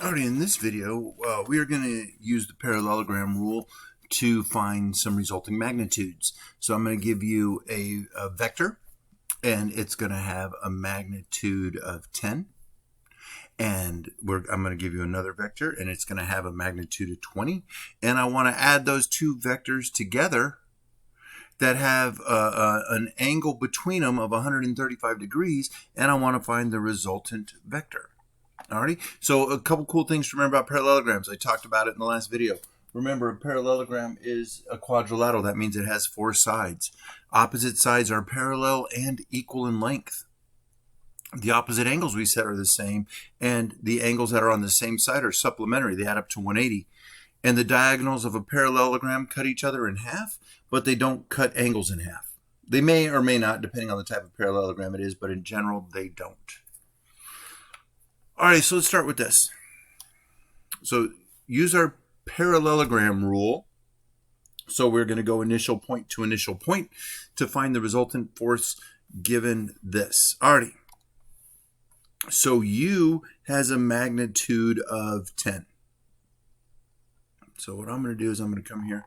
Alright, in this video, we are going to use the parallelogram rule to find some resulting magnitudes. So I'm going to give you a vector, and it's going to have a magnitude of 10. And I'm going to give you another vector, and it's going to have a magnitude of 20. And I want to add those two vectors together that have an angle between them of 135 degrees, and I want to find the resultant vector. Alrighty, so a couple cool things to remember about parallelograms. I talked about it in the last video. Remember, a parallelogram is a quadrilateral. That means it has four sides. Opposite sides are parallel and equal in length. The opposite angles we said are the same, and the angles that are on the same side are supplementary. They add up to 180. And the diagonals of a parallelogram cut each other in half, but they don't cut angles in half. They may or may not, depending on the type of parallelogram it is, but in general, they don't. All right, so let's start with this. So use our parallelogram rule. So we're going to go initial point to initial point to find the resultant force given this. Alrighty. So U has a magnitude of 10. So what I'm going to do is I'm going to come here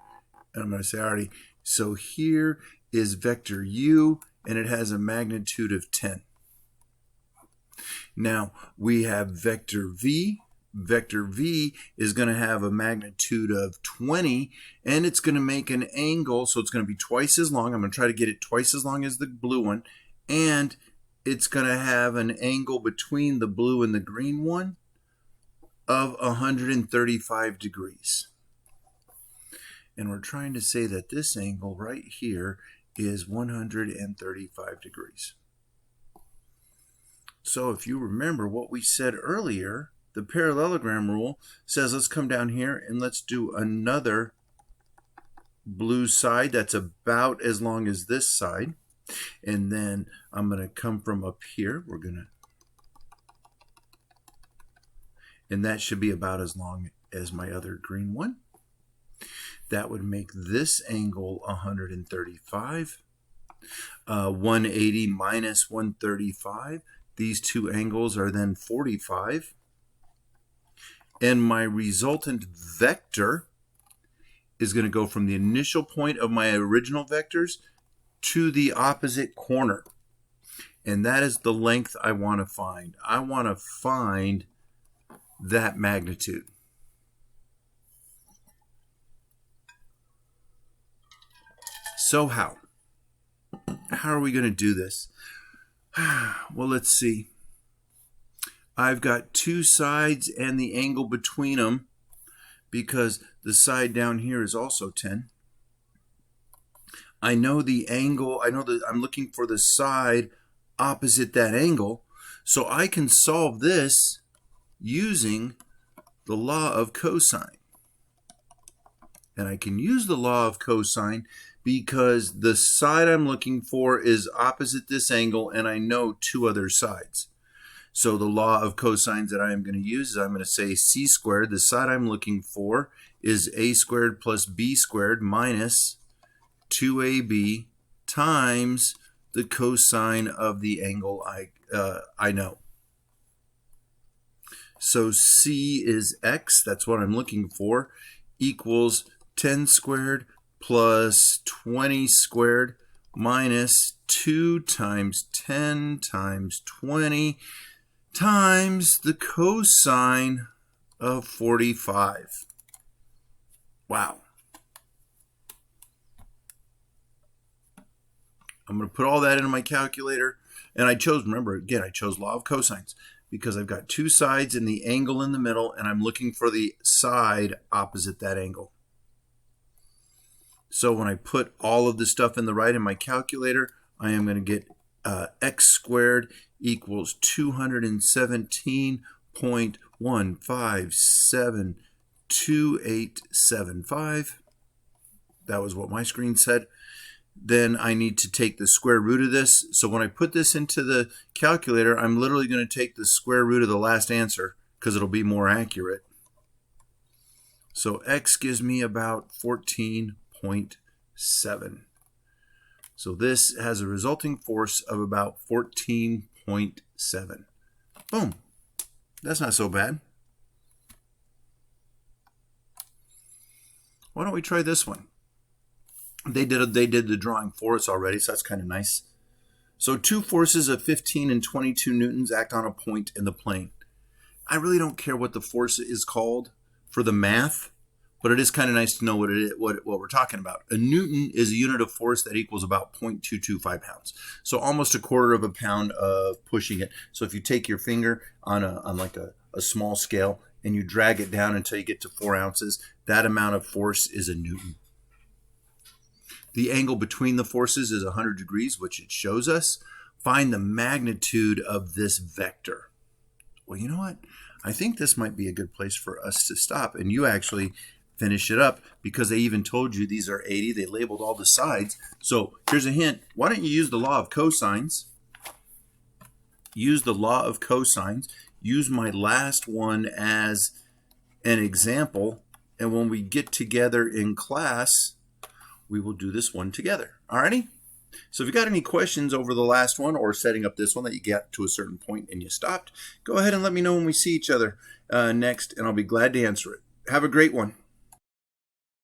and I'm going to say, alrighty, so here is vector U and it has a magnitude of 10. Now we have vector V. Vector V is going to have a magnitude of 20, and it's going to make an angle, so it's going to be twice as long. I'm going to try to get it twice as long as the blue one, and it's going to have an angle between the blue and the green one of 135 degrees. And we're trying to say that this angle right here is 135 degrees. So if you remember what we said earlier, the parallelogram rule says let's come down here and let's do another blue side that's about as long as this side. And then I'm going to come from up here. And that should be about as long as my other green one. That would make this angle 135. 180 minus 135. These two angles are then 45. And my resultant vector is going to go from the initial point of my original vectors to the opposite corner. And that is the length I want to find. I want to find that magnitude. So how? How are we going to do this? Well, let's see. I've got two sides and the angle between them because the side down here is also 10. I know the angle, I know that I'm looking for the side opposite that angle, so I can solve this using the law of cosine. And I can use the law of cosine because the side I'm looking for is opposite this angle, and I know two other sides. So the law of cosines that I am going to use is I'm going to say c squared. The side I'm looking for is a squared plus b squared minus 2ab times the cosine of the angle I know. So c is x, that's what I'm looking for, equals 10 squared plus 20 squared minus 2 times 10 times 20 times the cosine of 45. Wow. I'm going to put all that into my calculator, and I chose, remember again, I chose law of cosines because I've got two sides and the angle in the middle, and I'm looking for the side opposite that angle. So when I put all of the stuff in the right in my calculator, I am going to get x squared equals 217.1572875. That was what my screen said. Then I need to take the square root of this. So when I put this into the calculator, I'm literally going to take the square root of the last answer because it'll be more accurate. So x gives me about 14.7. So this has a resulting force of about 14.7. Boom. That's not so bad. Why don't we try this one? They did the drawing for us already, so that's kind of nice. So two forces of 15 and 22 newtons act on a point in the plane. I really don't care what the force is called for the math, but it is kind of nice to know what we're talking about. A newton is a unit of force that equals about 0.225 pounds. So almost a quarter of a pound of pushing it. So if you take your finger on like a small scale and you drag it down until you get to 4 ounces, that amount of force is a newton. The angle between the forces is 100 degrees, which it shows us. Find the magnitude of this vector. Well, you know what? I think this might be a good place for us to stop, and you actually finish it up because they even told you these are 80. They labeled all the sides. So here's a hint. Why don't you use the law of cosines? Use the law of cosines. Use my last one as an example, and when we get together in class, we will do this one together. Alrighty? So if you got any questions over the last one or setting up this one that you got to a certain point and you stopped, go ahead and let me know when we see each other next, and I'll be glad to answer it. Have a great one.